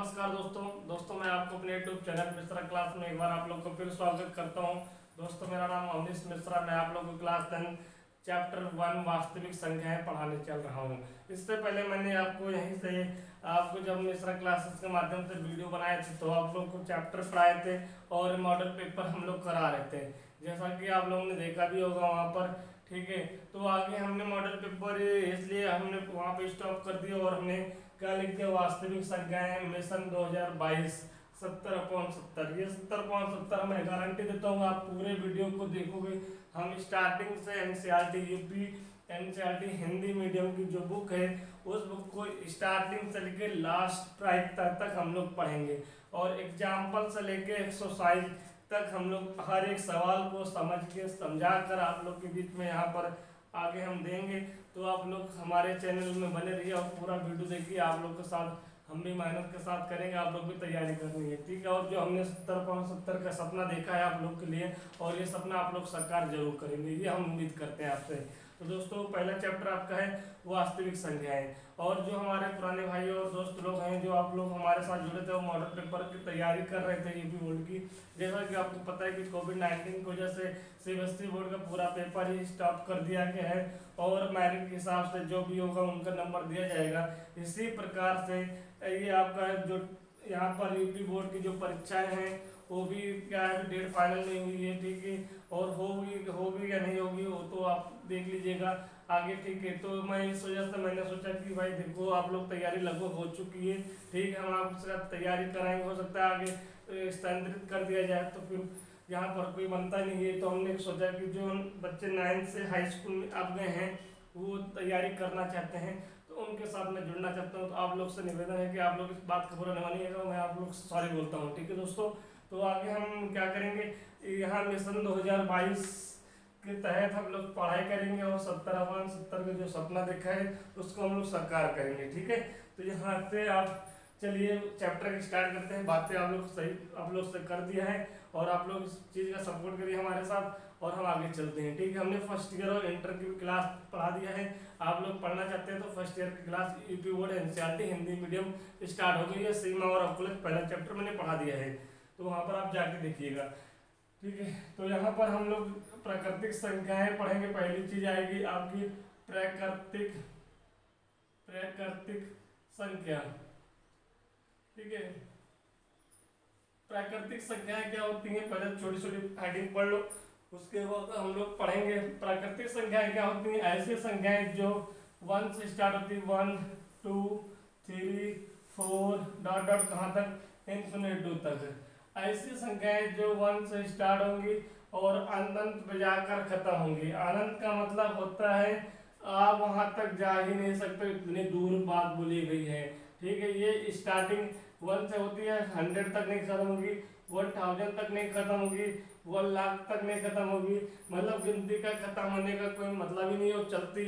नमस्कार दोस्तों मैं आपको अपने यूट्यूब चैनल मिश्रा क्लास में एक बार आप लोग को फिर स्वागत करता हूं। दोस्तों मेरा नाम अवनीश मिश्रा, मैं आप लोगों को क्लास 10 चैप्टर 1 वास्तविक संख्याएं पढ़ाने चल रहा हूं। इससे पहले मैंने आपको यहीं से आपको जब मिश्रा क्लासेस के माध्यम से वीडियो बनाए थे तो आप लोग को चैप्टर पढ़ाए थे और मॉडल पेपर हम लोग करा रहे थे, जैसा कि आप लोगों ने देखा भी होगा वहाँ पर। ठीक है, तो आगे हमने मॉडल पेपर इसलिए हमने वहाँ पे स्टॉप कर दिया और हमने क्या लिख दिया, वास्तविक संख्याएं मिशन 2022 70/70। ये 70/70 मैं गारंटी देता हूँ आप पूरे वीडियो को देखोगे। हम स्टार्टिंग से NCERT UP NCERT Hindi medium की जो बुक है उस बुक को स्टार्टिंग से लेके लास्ट प्राइस तक हम लोग पढ़ेंगे और एग्जाम्पल से लेके एक्सरसाइज तक हम लोग हर एक सवाल को समझ के समझा कर आप लोग के बीच में यहाँ पर आगे हम देंगे। तो आप लोग हमारे चैनल में बने रहिए और पूरा वीडियो देखिए। आप लोग के साथ हम भी मेहनत के साथ करेंगे, आप लोग भी तैयारी करनी है, ठीक है। और जो हमने 70/70 का सपना देखा है आप लोग के लिए, और ये सपना आप लोग साकार जरूर करेंगे, ये हम उम्मीद करते हैं आपसे। तो दोस्तों पहला चैप्टर आपका है वास्तविक संख्याएं। और जो हमारे पुराने भाई और दोस्त लोग हैं जो आप लोग हमारे साथ जुड़े थे वो मॉडल पेपर की तैयारी कर रहे थे यूपी बोर्ड की, जैसा कि आपको पता है कि कोविड-19 की वजह से सीबीएसई बोर्ड का पूरा पेपर ही स्टॉप कर दिया गया है और मेरिट के हिसाब से जो भी होगा उनका नंबर दिया जाएगा। इसी प्रकार से ये आपका जो यहाँ पर यूपी बोर्ड की जो परीक्षाएं हैं वो भी क्या है, डेट फाइनल नहीं हुई है, ठीक है। और होगी या नहीं होगी वो तो आप देख लीजिएगा आगे, ठीक है। तो मैं इस वजह से मैंने सोचा कि भाई देखो आप लोग तैयारी लगभग हो चुकी है, ठीक है, हम आपके साथ तैयारी कराएंगे। हो सकता है आगे स्थानांतरित कर दिया जाए तो फिर यहाँ पर कोई बनता नहीं है, तो हमने सोचा कि जो बच्चे 9 से हाई स्कूल में अब गए हैं वो तैयारी करना चाहते हैं तो उनके साथ मैं जुड़ना चाहता हूँ। तो आप लोग से निवेदन है कि आप लोग इस बात का बुरा न मानिएगा, मैं आप लोग से सॉरी बोलता हूँ, ठीक है दोस्तों। तो आगे हम क्या करेंगे, यहाँ मिशन 2022 के तहत हम लोग पढ़ाई करेंगे और 70/70 का जो सपना देखा है उसको हम लोग साकार करेंगे, ठीक है। तो यहाँ से आप चलिए चैप्टर स्टार्ट करते हैं। बातें आप लोग से कर दिया है और आप लोग इस चीज़ का सपोर्ट करिए हमारे साथ और हम आगे चलते हैं, ठीक है। हमने फर्स्ट ईयर और इंटर की क्लास पढ़ा दिया है। आप लोग पढ़ना चाहते हैं तो फर्स्ट ईयर की class UP board NCERT Hindi medium start हो गई है। सीमा और अवकलज पहला चैप्टर मैंने पढ़ा दिया है, तो वहाँ पर आप जाके देखिएगा, ठीक है। तो यहाँ पर हम लोग प्राकृतिक संख्याएं पढ़ेंगे। पहली चीज आएगी आपकी प्राकृतिक संख्या, ठीक है। प्राकृतिक संख्याएं क्या होती हैं, पहले छोटी छोटी हेडिंग पढ़ लो, उसके बाद हम लोग पढ़ेंगे प्राकृतिक संख्याएं क्या होती हैं। ऐसी संख्याएं जो 1 से स्टार्ट होती है, 1 2 3 4 डॉट डॉट कहाँ तक, इन्फिनिटी तक। ऐसी संख्याएं जो 1 से स्टार्ट होंगी और अनंत पे जाकर खत्म होंगी। अनंत का मतलब होता है आप वहां तक जा ही नहीं सकते, इतनी दूर बात बोली गई है, ठीक है। ये स्टार्टिंग 1 से होती है, 100 तक नहीं खत्म होगी, 1000 तक नहीं खत्म होगी, 1 लाख तक नहीं खत्म होगी। मतलब गिनती का खत्म होने का कोई मतलब ही नहीं है, चलती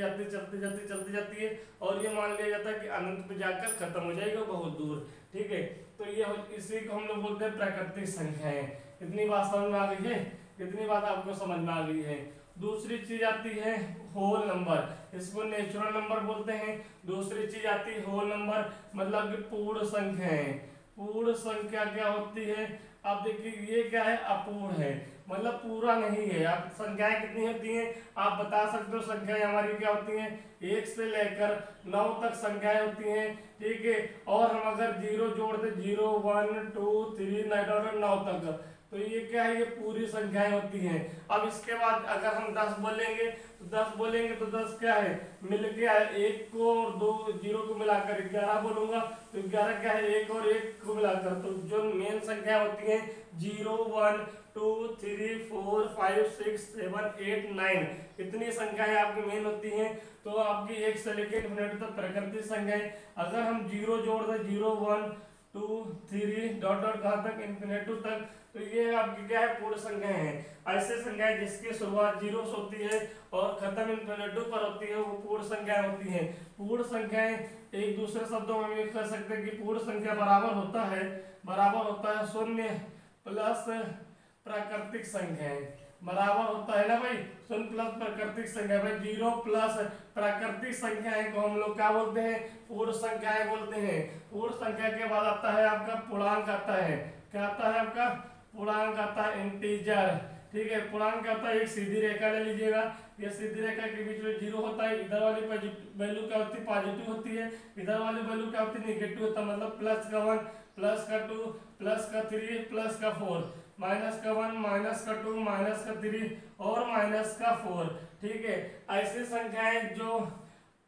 जाती है और ये मान लिया जाता है कि अनंत पे जाकर खत्म हो जाएगा बहुत दूर, ठीक है। तो ये इसी को हम लोग बोलते हैं प्राकृतिक संख्याएं। इतनी बात समझ में आ गई है, इतनी बात आपको समझ में आ गई है। दूसरी चीज आती है होल नंबर, इसको नेचुरल नंबर बोलते हैं। दूसरी चीज आती है होल नंबर, मतलब कि पूर्ण संख्याएं। पूर्ण संख्या क्या होती है, आप देखिए ये क्या है, अपूर्ण है, मतलब पूरा नहीं है। आप संख्याएं कितनी होती हैं आप बता सकते हो। संख्याएं हमारी क्या होती हैं, 1 से लेकर 9 तक संख्याएं होती हैं, ठीक है। और हम अगर जीरो जोड़ते 0 1 2 3 9 तक, तो ये क्या है, ये पूरी संख्याएं होती हैं। अब इसके बाद अगर हम 10 बोलेंगे तो 10 क्या है, मिल गया है, 1 को और 2 जीरो को मिलाकर 11 बोलूंगा तो 11 क्या है, 1 और 1 को मिलाकर। तो जो मेन संख्या होती है 0 1 2 3 4 5 6 7 8 9, इतनी संख्याएं आपकी मेन होती हैं। तो आपकी 1 से लेकर इन्फिनिटी तक प्राकृतिक संख्याएं। अगर हम जीरो जोड़ दें 0 1 2 3 डॉट डॉट कहाँ तक, इन्फिनिटी तक, तो ये आपकी क्या है, पूर्ण संख्याएं हैं। ऐसे संख्याएं जिसकी शुरुआत 0 से होती है और खत्म इन्फिनिटी पर होती है वो पूर्ण संख्याएं होती हैं। पूर्ण संख्याएं एक दूसरे शब्दों में भी कह सकते हैं कि पूर्ण संख्या बराबर होता है शून्य प्लस प्राकृतिक संख्याएं। बराबर होता है ना भाई शून्य प्लस प्राकृतिक संख्या। भाई 0 प्लस प्राकृतिक संख्याएं को हम लोग क्या बोलते हैं, पूर्ण संख्याएं बोलते हैं। पूर्ण संख्या के बाद आता है आपका पूर्णांक आता है। क्या आता है आपका, पूर्णांक आता है, इंटीजर। ठीक है, पूर्णांक क्या होता है, एक सीधी रेखा ले लीजिएगा, ये सीधी रेखा के बीच में 0 होता है, इधर वाली वैल्यू क्या होती है, पॉजिटिव होती है, इधर वाली वैल्यू क्या होती है, नेगेटिव होता है। मतलब प्लस का 1, प्लस का 2, प्लस का 3, प्लस का 4, माइनस का 1, माइनस का 2, माइनस का 3 और माइनस का 4। ठीक है, ऐसी संख्याएं जो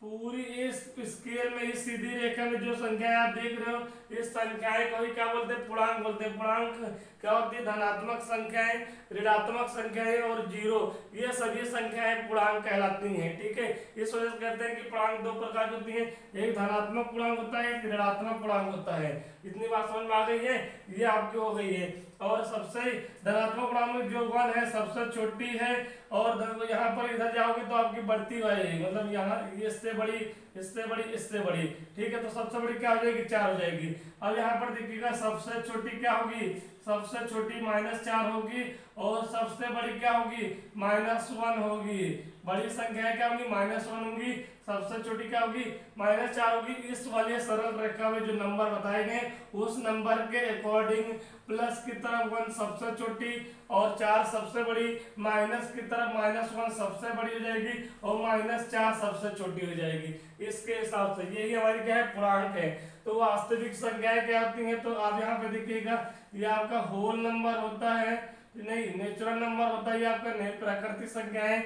पूरी इस स्केल में, इस सीधी रेखा में जो संख्याएं आप देख रहे हो, इस संख्याएं को ही क्या बोलते हैं, पूर्णांक बोलते हैं। पूर्णांक क्या होती है, धनात्मक संख्याएं, ऋणात्मक संख्याएं और जीरो, ये सभी संख्याएं पूर्णांक कहलाती हैं। ठीक है, इस वजह से कहते हैं कि पूर्णांक दो प्रकार की होती है, एक धनात्मक पूर्णांक होता है, एक ऋणात्मक पूर्णांक होता है। इतनी बात समझ में आ गई है, ये आपकी हो गई है। और सबसे धनात्मक पूर्णांक में जो 1 है सबसे छोटी है, और यहाँ पर इधर जाओगे तो आपकी बढ़ती रहेगी, मतलब यहाँ इससे बड़ी, इससे बड़ी, इससे बड़ी। ठीक है, तो सबसे बड़ी क्या हो जाएगी, 4 हो जाएगी। अब यहाँ पर देखिएगा सबसे छोटी क्या होगी, सबसे छोटी -4 होगी, और सबसे बड़ी क्या होगी, -1 होगी। बड़ी संख्या क्या होगी, -1 होगी, सबसे छोटी क्या होगी, -4 होगी। इस वाले सरल रेखा में जो नंबर बताए गए उस नंबर के अकॉर्डिंग प्लस की तरफ 1 सबसे छोटी और 4 सबसे बड़ी, माइनस की तरफ -1 सबसे बड़ी हो जाएगी और -4 सबसे छोटी हो जाएगी। इसके हिसाब से यही हमारी क्या है, पूर्णांक है। तो वास्तविक संख्याएं क्या होती हैं, तो आप यहाँ पे देखिएगा, ये आपका होल नंबर होता है, नहीं नेचुरल नंबर होता है, ये आपका प्राकृतिक संख्याएं,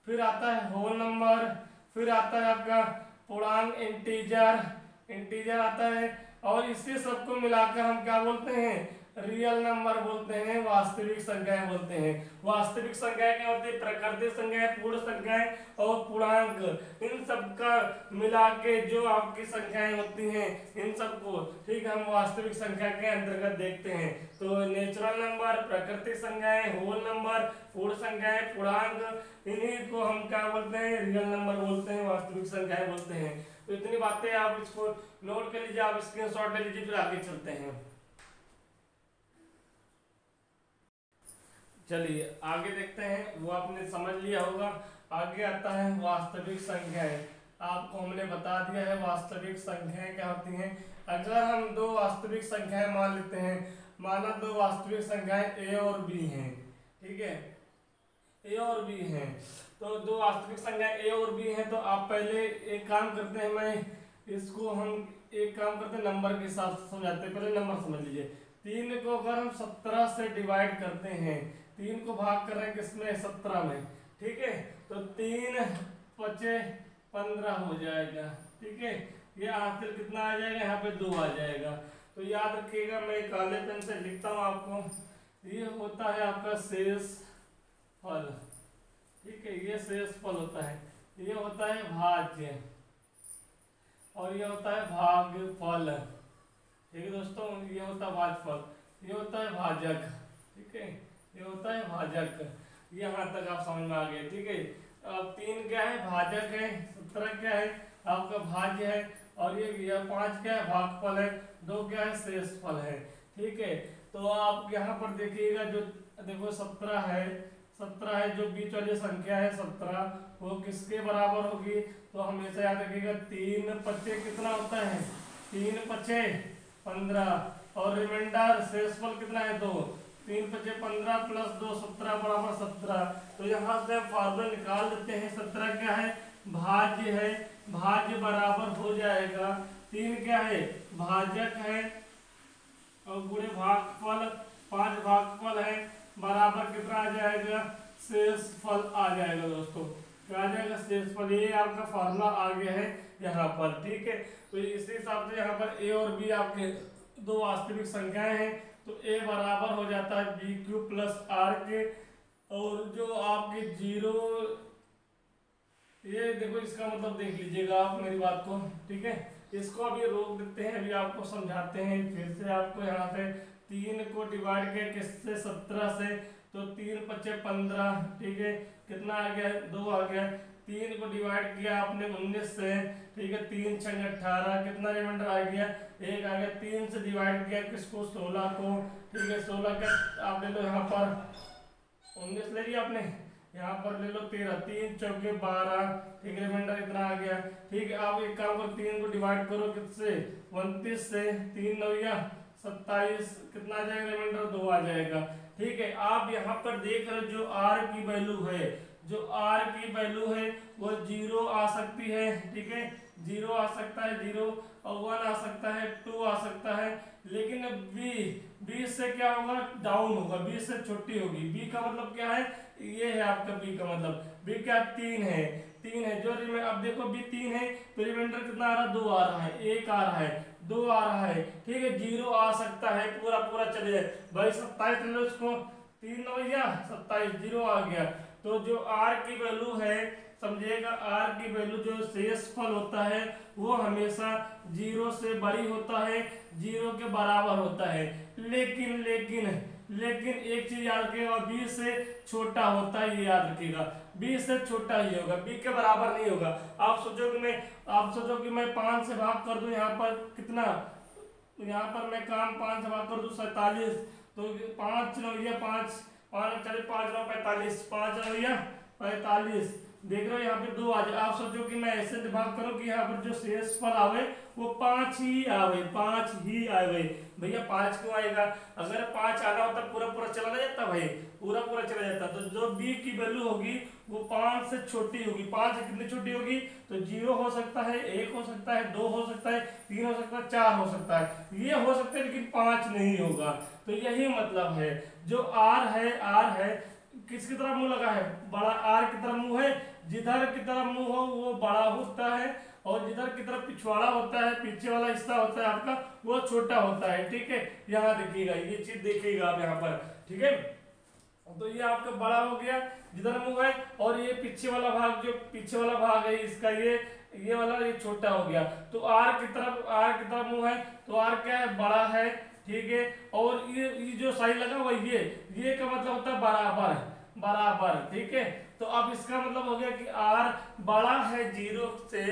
फिर आता है होल नंबर, फिर आता है आपका पूर्णांक, इंटीजर, इंटीजर आता है, और इसे सबको मिलाकर हम क्या बोलते हैं, रियल नंबर बोलते हैं, वास्तविक संख्याएं बोलते हैं। वास्तविक संख्याएं क्या होती है, प्राकृतिक संख्याएं, पूर्ण संख्याएं और पूर्णांक, इन सबका मिला के जो आपकी संख्याएं होती हैं, इन सबको ठीक है हम वास्तविक संख्या के अंतर्गत देखते हैं। तो नेचुरल नंबर, प्राकृतिक संख्याएं, होल नंबर, पूर्ण संख्याएं, पूर्णांक, इन्हीं को हम क्या बोलते हैं, रियल नंबर बोलते हैं, वास्तविक संख्याएं बोलते हैं। तो इतनी बातें आप इसको नोट कर लीजिए, आप स्क्रीनशॉट ले लीजिए, फिर आगे चलते हैं। चलिए आगे देखते हैं, वो आपने समझ लिया होगा। आगे आता है वास्तविक संख्याएं। आपको हमने बता दिया है वास्तविक संख्याएं क्या होती हैं। अगर हम दो वास्तविक संख्याएं मान लेते हैं, माना दो वास्तविक संख्याएं ए और बी हैं, ठीक है, ए और बी हैं, तो दो वास्तविक संख्याएं ए और बी हैं, तो आप पहले एक काम करते हैं, मैं इसको हम एक काम करते हैं नंबर के हिसाब से समझाते हैं। पहले नंबर समझ लीजिए, 3 को अगर हम 17 से डिवाइड करते हैं, 3 को भाग कर रहे हैं किसमें, 17 में, ठीक है, तो 3 5 15 हो जाएगा। ठीक है, ये आखिर कितना आ जाएगा, यहाँ पे 2 आ जाएगा। तो याद रखिएगा, मैं काले पेन से लिखता हूँ आपको, ये होता है आपका शेष फल। ठीक है, ये शेष फल होता है, ये होता है भाज्य, और ये होता है भागफल। ठीक है दोस्तों, ये होता है भाजफल, ये होता है भाजक। ठीक है, ये होता है भाजक। यहाँ तक आप समझ में आ गए। ठीक है, अब 3 क्या है, भाजक है, 17 क्या है आपका भाज्य है, और ये 5 क्या है, भागफल है, 2 क्या है, शेषफल है। ठीक है, तो आप यहाँ पर देखिएगा, जो देखो 17 है, 17 है, जो बीच वाली संख्या है 17, वो किसके बराबर होगी, तो हमेशा याद रखिएगा 3 5 कितना होता है, 3 5 15, और रिमाइंडर शेषफल कितना है, 2, 3 5 15 प्लस 2 17 बराबर 17। तो यहाँ से हम फार्मूला निकाल देते हैं। 17 क्या है, भाज्य है, भाज्य बराबर हो जाएगा 3 क्या है, भाजक है, और गुणे भागफल, 5 भागफल है, बराबर कितना आ जाएगा, शेषफल आ जाएगा। दोस्तों क्या आ जाएगा, शेषफल। ये आपका फार्मूला आ गया है यहाँ पर। ठीक है, तो इसी हिसाब से यहाँ पर ए और बी आपके दो वास्तविक संख्याएं हैं, तो ए बराबर हो जाता है बी क्यू प्लस आर के, और जो आपके 0, ये देखो इसका मतलब देख लीजिएगा आप मेरी बात को। ठीक है, इसको अभी रोक देते हैं, अभी आपको समझाते हैं फिर से। आपको यहाँ से 3 को डिवाइड किया किससे, 17 से, तो 3 5 15, ठीक है, कितना आ गया, 2 आ गया। 3 को डिवाइड किया आपने 19 से, ठीक है, 3 6 18, कितना रिमाइंडर आ गया, 1 आ गया। 3 से डिवाइड किया किसको, 16 को, ठीक है, 16 का आप ले लो यहाँ पर 19 ले लिया आपने, यहाँ पर ले लो 13, 3 चौके 12, ठीक, रिमाइंडर इतना आ गया। ठीक है, आप एक काम करो, 3 को डिवाइड करो किससे, 29 से, 3 9 या 27, कितना आ जाएगा, रिमाइंडर 2 आ जाएगा। ठीक है, आप यहाँ पर देख रहे हो जो आर की वैल्यू है, जो आर की वैल्यू है वो 0 आ सकती है। ठीक है, 0 आ सकता है, 0 और 1 आ सकता है, 2 आ सकता है, लेकिन बी से क्या होगा, डाउन होगा, बी से छोटी होगी। बी का मतलब क्या है, ये है आपका बी का मतलब, बी क्या 3 है, 3 है जो अब देखो बी 3 है तो रिमाइंडर कितना आ रहा है, 2 आ रहा है, 1 आ रहा है, 2 आ रहा है। ठीक है, 0 आ सकता है, पूरा पूरा चले जाए भाई, 27 ले लो इसको, 3 9 या 27, 0 आ गया। तो जो आर की वैल्यू है, समझिएगा, आर की वैल्यू जो शेषफल होता है वो हमेशा 0 से बड़ी होता है, 0 के बराबर होता है। लेकिन लेकिन लेकिन एक चीज याद रखिएगा, बी से छोटा होता है, ये याद रखिएगा, बी से छोटा ही होगा, बी के बराबर नहीं होगा। आप सोचो कि मैं 5 से भाग कर दूं, यहाँ पर कितना, यहाँ पर मैं काम 5 से भाग कर दूं 47, तो 5 9 या 5 5 चले 5 9 45, 5 9 या 45, देख रहे हो यहाँ पे 2 आ जाए। आप सोचो कि मैं ऐसे दिमाग करो कि यहाँ पर जो शेषफल आवे वो 5 ही आवे, 5 ही आवे। भैया 5 क्यों आएगा, अगर 5 आना होता पूरा पूरा चला जाता भाई, पूरा पूरा चला जाता। तो जो बी की वैल्यू होगी वो 5 से छोटी होगी। 5 से कितनी छोटी होगी, तो 0 हो सकता है, 1 हो सकता है, 2 हो सकता है, 3 हो सकता है, 4 हो सकता है, ये हो सकता है, लेकिन 5 नहीं होगा। तो यही मतलब है, जो आर है किसकी तरफ मुंह लगा है, बड़ा आर की तरफ मुंह है, जिधर की तरफ मुंह हो वो बड़ा होता है, और जिधर की तरफ पिछवाड़ा होता है, पीछे वाला हिस्सा होता है आपका, वो छोटा होता है। ठीक है, यहाँ देखिएगा, ये चीज देखिएगा आप यहाँ पर। ठीक है, तो ये आपका बड़ा हो गया जिधर मुंह है, और ये पीछे वाला भाग, जो पीछे वाला भाग है इसका, ये वाला ये छोटा हो गया। तो आर की तरफ मुंह है, तो आर क्या है, बड़ा है। ठीक है, और ये जो साइन लगा हुआ ये का मतलब होता है बराबर। ठीक है, तो अब इसका मतलब हो गया कि आर बड़ा है 0 से,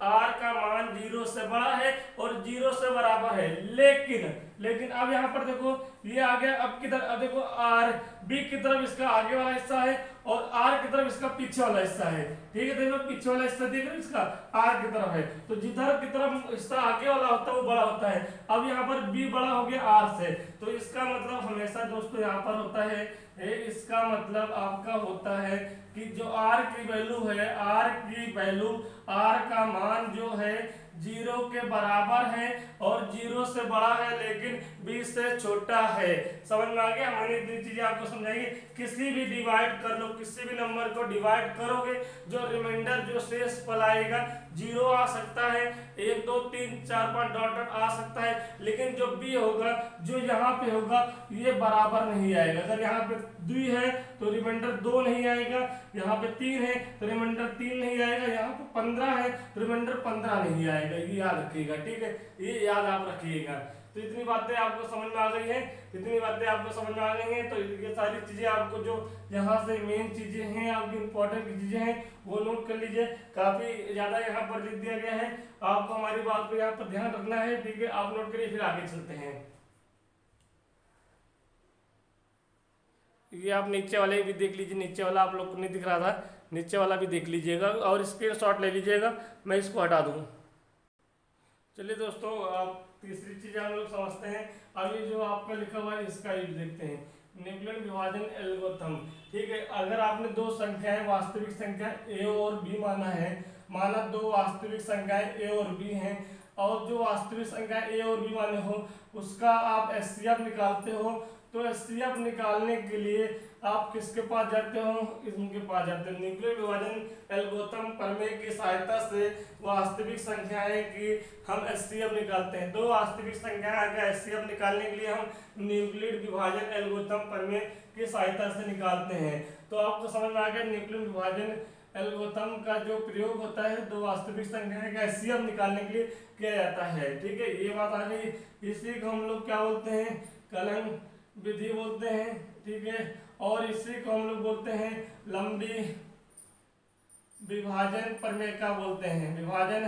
आर का मान 0 से बड़ा है और 0 से बराबर है। लेकिन अब यहाँ पर देखो ये आ गया, अब किधर, अब देखो आर बी की तरफ इसका आगे वाला हिस्सा है और आर की तरफ इसका पीछे वाला हिस्सा है। ठीक है, देखो पीछे वाला हिस्सा देख रहे हो, इसका आर की तरफ है, तो जिधर की तरफ हिस्सा आगे वाला होता है वो बड़ा होता है। अब यहाँ पर बी बड़ा हो गया आर से, तो इसका मतलब हमेशा दोस्तों यहाँ पर होता है, इसका मतलब आपका होता है कि जो आर की वैल्यू है, आर का मान जो है 0 के बराबर है और 0 से बड़ा है, लेकिन 20 से छोटा है। समझ में आ गया, मैंने इतनी चीजें आपको समझाएंगे। किसी भी डिवाइड कर लो, किसी भी नंबर को डिवाइड करोगे, जो रिमाइंडर जो शेषफल आएगा 0 आ सकता है, 1 2 3 4 5 डॉट आ सकता है, लेकिन जो बी होगा, जो यहाँ पे होगा, ये बराबर नहीं आएगा। अगर यहाँ पे 2 है तो रिमाइंडर 2 नहीं आएगा, यहाँ पे 3 है तो रिमाइंडर 3 नहीं आएगा, यहाँ पे 15 है तो रिमाइंडर 15 नहीं आएगा। ये याद रखिएगा, ठीक है, ये याद आप रखिएगा। तो इतनी बातें आपको समझ में आ गई हैं, तो ये सारी चीजें आपको जो यहाँ से मेन चीजें हैं, आपकी इंपॉर्टेंट चीजें हैं, वो नोट कर लीजिए। काफी ज्यादा यहाँ पर लिख दिया गया है, आपको हमारी बात को यहाँ पर ध्यान रखना है। ठीक है, आप नोट करिए, फिर आगे चलते हैं। ये आप नीचे वाले भी देख लीजिए, नीचे वाला आप लोग को नहीं दिख रहा था, नीचे वाला भी देख लीजिएगा और स्क्रीनशॉट ले लीजिएगा, मैं इसको हटा दूँ। चलिए दोस्तों, आप तीसरी चीज हम लोग समझते हैं। अभी जो आपका लिखा हुआ है इसका यूज देखते हैं, न्यूक्लियर विभाजन एल्गोरिथम। ठीक है, अगर आपने दो संख्याएं, वास्तविक संख्या ए और बी माना दो वास्तविक संख्याएं ए और बी हैं, और जो वास्तविक संख्या ए और बी माने हो उसका आप एचसीएफ निकालते हो, तो एचसीएफ निकालने के लिए आप किसके पास जाते हो, इनके पास जाते हो। न्यूक्लियर विभाजन एल्गोरिथम प्रमेय की सहायता से वास्तविक संख्याएं की हम एचसीएफ निकालते हैं। दो वास्तविक संख्याएं का एचसीएफ निकालने के लिए हम न्यूक्लियर विभाजन एल्गोरिथम प्रमेय की सहायता से निकालते हैं। तो आपको समझ में आ गया, न्यूक्लियर विभाजन एल्गोरिथम का जो प्रयोग होता है दो वास्तविक संख्याएं का एचसीएफ निकालने के लिए किया जाता है। ठीक है, ये बात आ गई। इसी को हम लोग क्या बोलते हैं, कलन विधि बोलते हैं। ठीक है, और इसी को हम लोग बोलते हैं लंबी विभाजन प्रमेय का बोलते हैं, विभाजन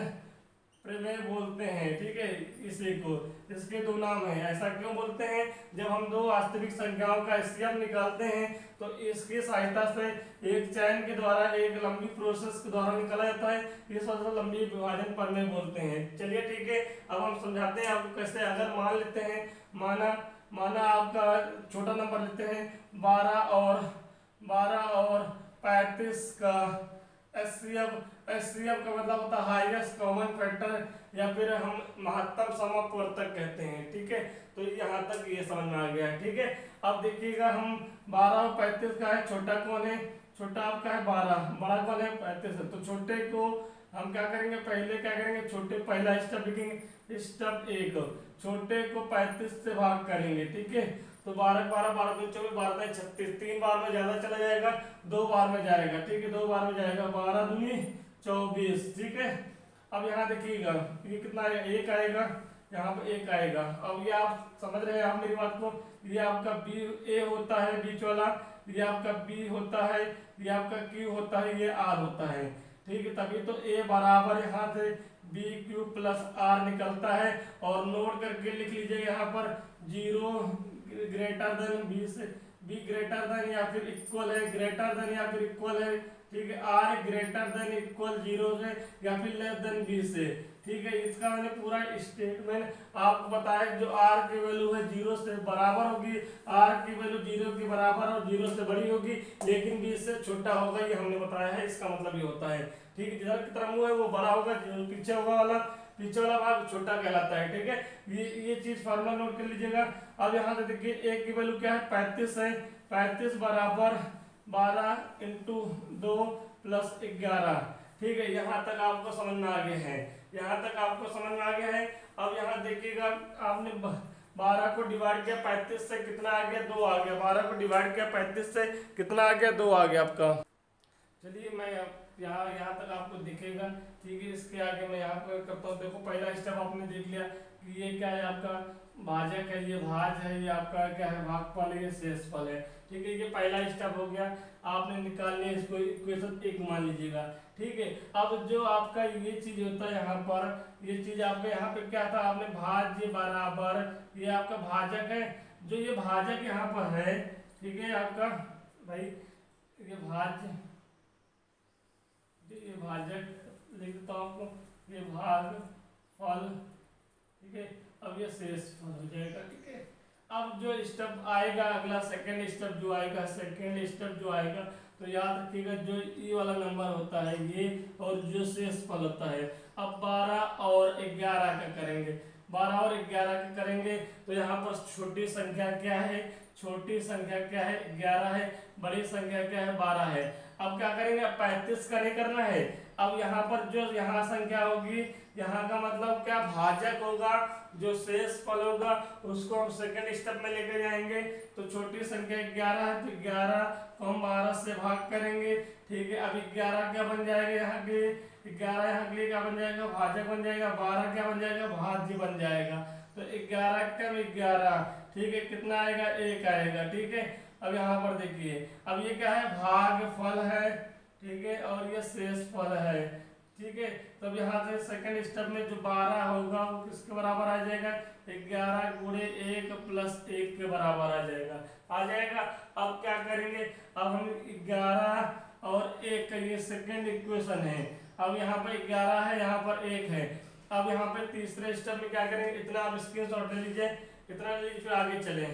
प्रमेय बोलते हैं। ठीक है, इसी को, इसके दो नाम हैं। ऐसा क्यों बोलते हैं? जब हम दो वास्तविक संख्याओं का एचसीएफ निकालते हैं तो इसकी सहायता से एक चयन के द्वारा एक लंबी प्रोसेस के द्वारा निकाला जाता है। इस वजह से लंबी विभाजन प्रमेय बोलते हैं। चलिए ठीक है, अब हम समझाते हैं आपको कैसे। अगर मान लेते हैं, माना आपका छोटा नंबर लेते हैं 12 और 35 का एचसीएफ का मतलब होता है हाईएस्ट कॉमन फैक्टर, या फिर हम महत्तम समवर्तक कहते हैं। ठीक है, तो यहाँ तक ये समझ में आ गया है। ठीक है, अब देखिएगा हम 12 और 35 का है, छोटा कौन है? छोटा आपका है 12, बड़ा कौन है? 35 है। तो छोटे को हम क्या करेंगे? पहले क्या करेंगे? छोटे पहला स्टेप लिखेंगे, स्टेप 1, छोटे को 35 से भाग करेंगे। ठीक है, तो 12 12 12 2 24 12 36, 3 बार में ज्यादा चला जाएगा, 2 बार में जाएगा। ठीक है, 2 बार में जाएगा, 12 दूनी 24। ठीक है, अब यहाँ देखिएगा ये कितना आएगा? 1 आएगा, यहाँ पे 1 आएगा। अब ये आप समझ रहे हैं आप मेरी बात को? ये आपका बी ए होता है बीच वाला, ये आपका बी होता है, ये आपका क्यू होता है, ये आर होता है। ठीक है, तभी तो ए बराबर यहाँ से बी क्यू प्लस आर निकलता है। और नोट करके लिख लीजिए यहाँ पर 0 ग्रेटर देन बी से, बी ग्रेटर देन या फिर इक्वल है, ग्रेटर देन या फिर इक्वल है। ठीक है, आर ग्रेटर देन इक्वल 0 से या फिर लेस देन बी से। ठीक है, इसका मैंने पूरा स्टेटमेंट आपको बताया। जो आर की वैल्यू है 0 से बराबर होगी, आर की वैल्यू 0 के बराबर और 0 से बड़ी होगी, लेकिन बी से छोटा होगा, ये हमने बताया है। इसका मतलब ये होता है। ठीक है, जिधर की तरफ मुंह है वो बड़ा होगा, जो पीछे पीछे वाला भाग छोटा कहलाता है। ठीक है, ये चीज फार्मूला नोट कर लीजिएगा। अब यहाँ से देखिए एक की वैल्यू क्या है? 35 है। 35 बराबर 12 इंटू 2 प्लस 11। ठीक है, यहाँ तक आपको समझ में आ गया है, यहाँ तक आपको समझ में आ गया है। अब यहाँ देखिएगा, आपने 12 को डिवाइड किया 35 से, कितना आ गया? 2 आ गया। 12 को डिवाइड किया 35 से, कितना आ गया? 2 आ गया आपका। चलिए मैं यहाँ तक आपको दिखेगा। ठीक है, इसके आगे मैं यहाँ पर करता हूँ। देखो पहला स्टेप आपने देख लिया कि ये क्या है? आपका भाजक है, ये भाज है, ये आपका क्या है? भागफल है, ये शेषफल है। ठीक है, ये पहला स्टेप हो गया। आपने निकाल लिया, इसको इक्वेशन 1 मान लीजिएगा। ठीक है, अब जो आपका ये चीज होता है यहाँ पर, ये चीज आपका यहाँ पे क्या था? आपने भाज्य बराबर, ये आपका भाजक है, जो ये भाजक यहाँ पर है। ठीक है, आपका भाई ये भाज्य, ये भाजक लिख देता हूँ आपको, ये भाग फल। ठीक है, अब ये शेष फल हो जाएगा। ठीक है, अब जो स्टेप आएगा अगला, सेकंड स्टेप जो आएगा, सेकंड स्टेप जो आएगा, तो याद रखिएगा जो ई वाला नंबर होता है ये, और जो शेष फल होता है। अब 12 और 11 का करेंगे, 12 और 11 का करेंगे, तो यहाँ पर छोटी संख्या क्या है? छोटी संख्या क्या है? 11 है। बड़ी संख्या क्या है? 12 है। अब क्या करेंगे? 35 का नहीं करना है। अब यहाँ पर जो यहाँ संख्या होगी, यहाँ का मतलब क्या? भाजक होगा, जो शेष फल होगा उसको हम सेकंड स्टेप में लेकर जाएंगे। तो छोटी संख्या 11 है, तो 11 को हम 12 से भाग करेंगे। ठीक है, अब 11 क्या बन जाएगा? यहाँ के 11 यहाँ के लिए क्या बन जाएगा? भाजक बन जाएगा। 12 क्या बन जाएगा? भाज्य बन जाएगा। तो 11 का 11। ठीक है, कितना आएगा? 1 आएगा। ठीक है, अब यहाँ पर देखिए, अब ये क्या है? भाग फल है। ठीक है, और ये शेष फल है। ठीक है, तब यहाँ से सेकंड स्टेप में जो 12 होगा वो किसके बराबर आ जाएगा? 11 गुणे 1 प्लस 1 के बराबर आ जाएगा। अब क्या करेंगे? अब हम 11 और 1 का ये सेकंड इक्वेशन है। अब यहाँ पर 11 है, यहाँ पर 1 है। अब यहाँ पे तीसरे स्टेप में क्या करेंगे? इतना आप स्क्रीनशॉट ले लीजिए, इतना ले लीजिए, फिर आगे चले,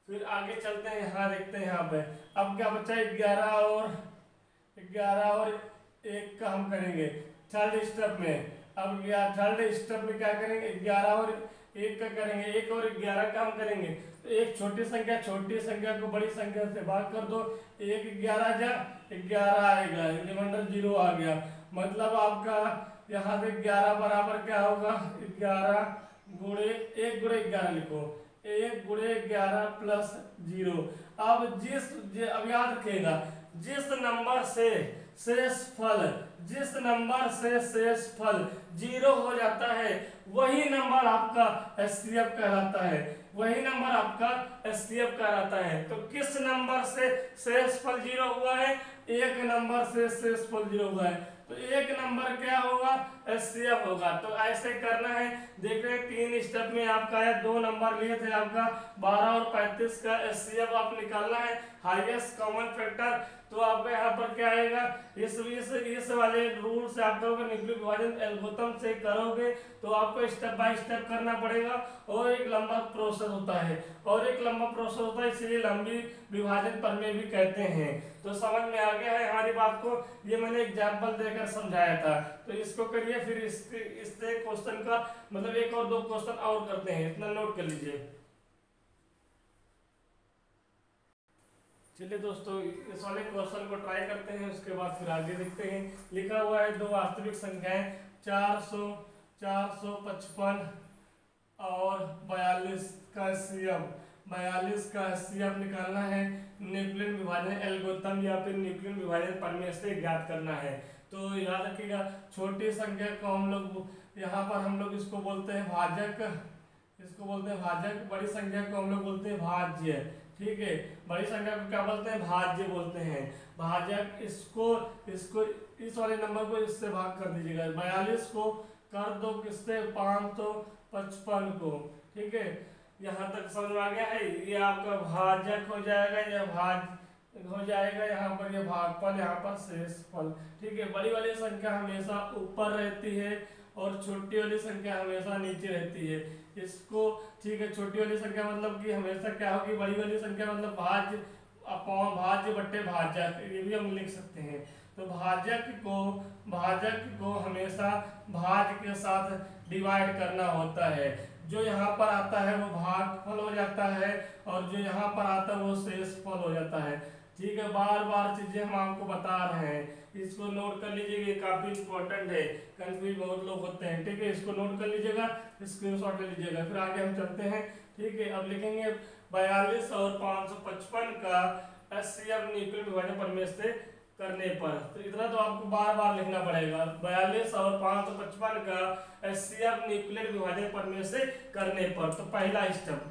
फिर आगे चलते हैं। यहाँ देखते हैं, यहाँ पे अब क्या बचा? 11 और 1 का हम करेंगे थर्ड स्टेप में। अब थर्ड स्टेप में क्या करेंगे? 11 और 1 का करेंगे, 1 और 11 का हम करेंगे। तो एक छोटी संख्या को बड़ी संख्या से भाग कर दो, 1 11 जा 11 आएगा, रिमाइंडर 0 आ गया। मतलब आपका यहाँ से 11 बराबर क्या होगा? 11 गुणे 1 गुणे 11 लिखो, 1 गुणे 11 प्लस 0। अब याद रखिएगा, जिस नंबर से शेष फल 0 हो जाता है वही नंबर आपका एचसीएफ कहलाता है, वही नंबर आपका एचसीएफ कहलाता है। तो किस नंबर से शेष फल 0 हुआ है? एक नंबर से शेष फल 0 हुआ है। तो एक नंबर क्या होगा? एचसीएफ होगा। तो ऐसे करना है। देख रहे हैं 3 स्टेप में आपका है 2 नंबर लिए थे आपका 12 और 35 का एचसीएफ आप निकालना है, हाईएस्ट कॉमन फैक्टर। तो आपका यहाँ पर क्या आएगा, इस वाले रूल से आप करोगे, न्यूक्लियर विभाजन एल्गोरिथम से करोगे तो आपको स्टेप बाय स्टेप करना पड़ेगा और एक लंबा प्रोसेस होता है इसलिए लंबी विभाजन प्रमेय भी कहते हैं। तो समझ में आ गया है हमारी बात को, ये मैंने एग्जाम्पल देकर समझाया था। तो इसको करिए, फिर इससे क्वेश्चन का मतलब 1 और 2 क्वेश्चन और करते हैं, इतना नोट कर लीजिए। चलिए दोस्तों, इस वाले क्वेश्चन को ट्राई करते हैं, उसके बाद फिर आगे देखते हैं। लिखा हुआ है 2 वास्तविक संख्याएं 400, 455 और 42 का एचसीएफ। 42 का एचसीएफ निकालना है, न्यूक्लियर विभाजन एल्गोरिथम या फिर न्यूक्लियर विभाजन प्रमेय से ज्ञात करना है। तो याद रखिएगा, छोटी संख्या को हम लोग यहाँ पर हम लोग इसको बोलते हैं भाजक, बड़ी संख्या को हम लोग बोलते हैं भाज्य। ठीक है, बड़ी संख्या को क्या बोलते हैं, भाज्य बोलते हैं। भाजक इसको इस वाले नंबर को इससे भाग कर दीजिएगा। 42 को कर दो किससे, 555 को। ठीक है, यहाँ तक समझ में आ गया है। ये आपका भाजक हो जाएगा, यह भाज हो जाएगा, यहाँ पर ये भागफल, यहाँ पर शेषफल। ठीक है, बड़ी वाली संख्या हमेशा ऊपर रहती है और छोटी वाली संख्या हमेशा नीचे रहती है। इसको ठीक है, छोटी वाली संख्या मतलब कि हमेशा क्या होगी, बड़ी वाली संख्या मतलब भाज्य अपॉन भाज्य बट्टे भाजक, ये भी हम लिख सकते हैं। तो भाजक को हमेशा भाज्य के साथ डिवाइड करना होता है। जो यहाँ पर आता है वो भागफल हो जाता है और जो यहाँ पर आता है वो शेषफल हो जाता है। ठीक है, बार बार चीजें हम आपको बता रहे हैं, इसको नोट कर लीजिएगा, ये काफी इंपॉर्टेंट है, कंफ्यूज बहुत लोग होते हैं। ठीक है, इसको नोट कर लीजिएगा, स्क्रीनशॉट ले लीजिएगा, फिर आगे हम चलते हैं। ठीक है, अब लिखेंगे 42 और 555 का एचसीएफ न्यूक्लियर विभाजन प्रमेय से करने पर। तो इतना तो आपको बार बार लिखना पड़ेगा, 42 और 555 का एचसीएफ न्यूक्लियर विभाजन प्रमेय से करने पर। तो पहला स्टेप,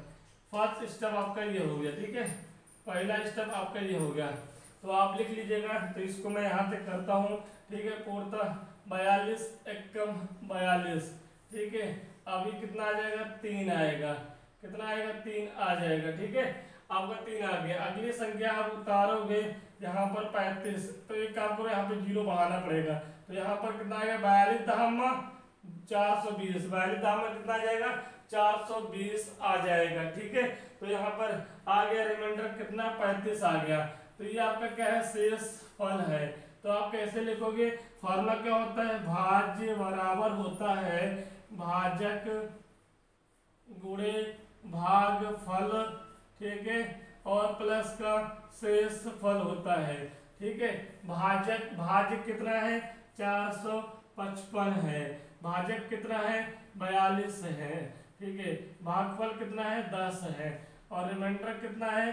फर्स्ट स्टेप आपका ये हो गया। ठीक है, पहला स्टेप आपका ये हो गया, तो आप लिख लीजिएगा। तो इसको मैं यहाँ से करता हूँ। ठीक है, पूर्णतः 42 एकम 42। ठीक है, अभी कितना आ जाएगा, 3 आएगा। कितना आएगा, 3 आ जाएगा। ठीक है, आपका 3 आ गया। अगली संख्या आप उतारोगे यहाँ पर 35, तो एक काम करो, यहाँ पे 0 बढ़ाना पड़ेगा। तो यहाँ पर कितना आएगा, 42 दहमा 420, 42 दहमा कितना आ जाएगा, 420 आ जाएगा। ठीक है, तो यहाँ पर आ गया रिमाइंडर कितना, 35 आ गया। तो ये आपका क्या है, शेषफल है। तो आप कैसे लिखोगे, फॉर्मूला क्या होता है, भाज्य बराबर होता है भाजक गुणे भागफल। ठीक है, और प्लस का शेषफल होता है। ठीक है, भाज्य कितना है, 455 है, भाजक कितना है, 42 है। ठीक है, भागफल कितना है, 10 है, और रिमाइंडर कितना है,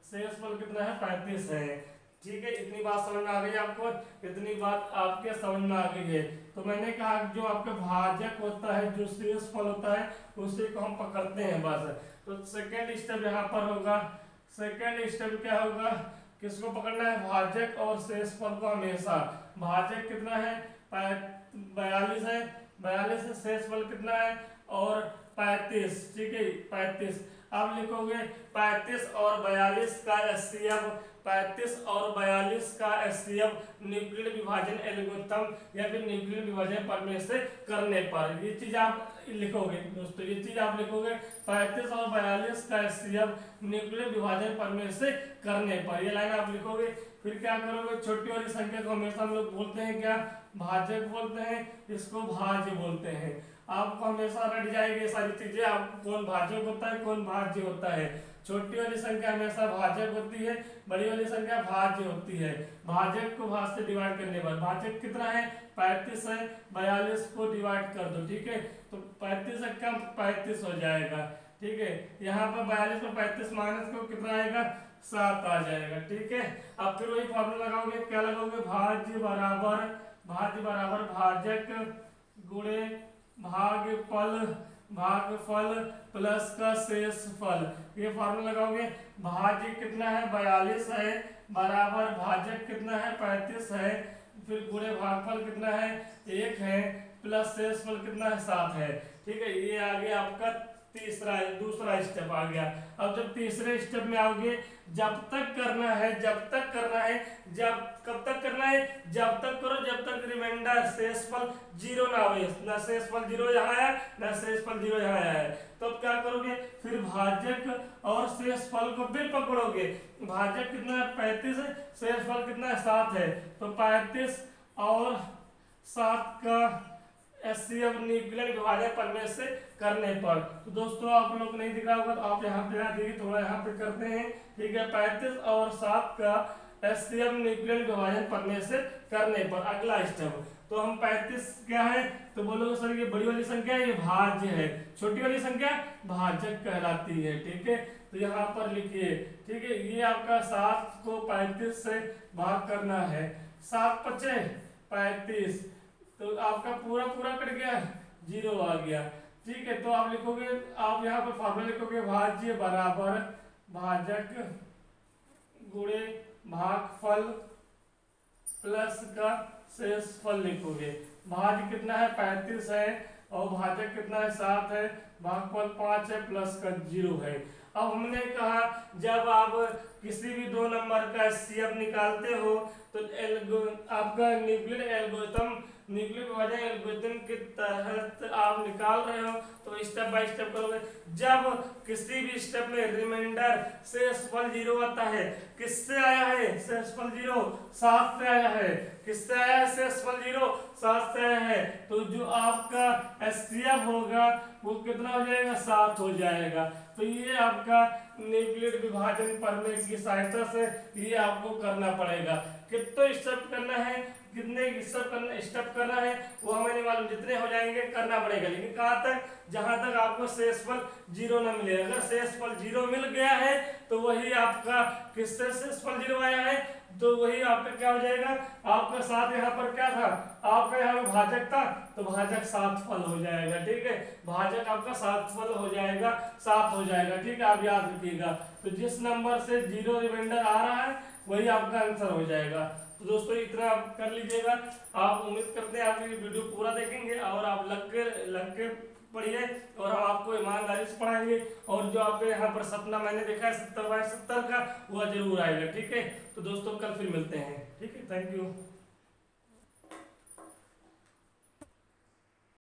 शेषफल कितना है, 35 है। ठीक है, इतनी बात समझ में आ गई आपको, इतनी बात आपके समझ में आ गई है। तो मैंने कहा जो आपका भाजक होता है, जो शेषफल होता है, उसी को हम पकड़ते हैं बस। तो सेकेंड स्टेप यहाँ पर होगा। सेकेंड स्टेप क्या होगा, किसको पकड़ना है, भाजक और शेषफल को हमेशा। भाजक कितना है, 42 है, 42 है, शेषफल कितना है, और 35। ठीक है, 35 अब लिखोगे 35 और 42 का एचसीएफ, 35 और 42 का एचसीएफ न्यूक्लियर विभाजन एल्गोरिथम या फिर न्यूक्लियर विभाजन प्रमेय से करने पर। ये चीज आप लिखोगे दोस्तों, ये चीज आप लिखोगे 35 और 42 का एचसीएफ न्यूक्लियर विभाजन प्रमेय से करने पर, ये लाइन आप लिखोगे। फिर क्या करोगे, छोटी वाली संख्या को हमेशा हम लोग बोलते हैं क्या, भाजक बोलते हैं, इसको भाज्य बोलते हैं। आपको हमेशा रट जाएगी सारी चीजें, आपको कौन भाजक होता है, कौन भाज्य होता है। छोटी वाली संख्या हमेशा भाजक होती है, बड़ी वाली संख्या भाज्य होती है। भाजक को भाज्य से डिवाइड करने पर, भाजक कितना है, 35 है, 42 को डिवाइड कर दो। ठीक है, तो 35 का 35 हो जाएगा। ठीक है, यहाँ पर 42 में 35 माइनस को कितना आएगा, 7 आ जाएगा। ठीक है, अब फिर वही फॉर्मूला लगाओगे, क्या लगाओगे, भाज्य बराबर भाजक गुणे भागफल प्लस का शेषफल, ये फॉर्मूला लगाओगे। भाज्य कितना है, 42 है, बराबर भाजक कितना है, 35 है, फिर गुणे भागफल कितना है, 1 है, प्लस शेषफल कितना है 7 है। ठीक है, ये आ गया आपका दूसरा स्टेप आ गया। अब जब तीसरे स्टेप में आओगे, जब तक करना है कब तक करना है, जब तक करो जब तक रिमाइंडर शेषफल 0 ना हो, ना शेषफल 0 यहाँ आया ना शेषफल 0 यहाँ आया है। तो अब क्या करोगे, फिर भाजक और शेषफल को फिर पकड़ोगे। भाजक कितना है 35 है, शेषफल कितना है 7 है। तो 35 और 7 का एचसीएफ न्यूक्लियर विभाजन पढ़ने से करने पर, तो दोस्तों आप लोग को नहीं दिख रहा होगा तो आप यहाँ पे आ जाइए, थोड़ा यहाँ पे करते हैं। ठीक है, 35 और 7 का एचसीएफ न्यूक्लियर विभाजन पढ़ने से करने पर अगला स्टेप। तो हम 35 क्या है, तो बोलोगे सर ये बड़ी वाली संख्या है, ये भाज्य है, छोटी वाली संख्या भाजक कहलाती है। ठीक है, तो यहाँ पर लिखिए। ठीक है, ये आपका 7 को 35 से भाग करना है, 7 पचे 35, तो आपका पूरा कट गया, 0 आ गया। ठीक है, तो आप लिखोगे, आप यहाँ पर फॉर्मूला लिखोगे भाज्य बराबर भाजक गुणे भागफल प्लस का शेषफल लिखोगे। भाज्य कितना है 35 है और भाजक कितना है 7 है, भागफल 5 है, प्लस का 0 है। अब हमने कहा जब आप किसी भी दो नंबर का एचसीएफ निकालते हो तो आपका न्यूक्लियर विभाजन एल्गोरिथम के तहत आप निकाल रहे हो तो स्टेप बाय स्टेप करोगे। जब किसी भी स्टेप में रिमाइंडर शेषफल 0 आता है, किससे आया है शेषफल 0, 7 से आया है। किससे आया है शेषफल 0, 7 से आया है। तो जो आपका एचसीएफ होगा वो कितना हो जाएगा, 7 हो जाएगा। तो ये आपका न्यूक्लियर विभाजन पढ़ने की सहायता से ये आपको करना पड़ेगा। कितने स्टेप करना है, कितने स्टेप करना है वो हमें नहीं मालूम, जितने हो जाएंगे करना पड़ेगा। लेकिन कहाँ तक, जहां तक आपको शेषफल 0 न मिले। अगर शेषफल 0 मिल गया है तो वही आपका, किससे शेषफल 0 आया है तो वही आपका क्या हो जाएगा, आपका 7 यहाँ पर क्या था, आपका यहाँ पर भाजक था तो भाजक 7 फल हो जाएगा। ठीक है, भाजक आपका 7 फल हो जाएगा, 7 हो जाएगा। ठीक है, आप याद रखिएगा। तो जिस नंबर से 0 रिमाइंडर आ रहा है वही आपका आंसर हो जाएगा। तो दोस्तों इतना आप कर लीजिएगा। आप उम्मीद करते हैं आप ये वीडियो पूरा देखेंगे और आप लग के पढ़िए और हम आपको ईमानदारी से पढ़ाएंगे। और जो आपके यहाँ पर सपना मैंने देखा है 70/70 का, वह जरूर आएगा। ठीक है, तो दोस्तों कल फिर मिलते हैं। ठीक है, थैंक यू।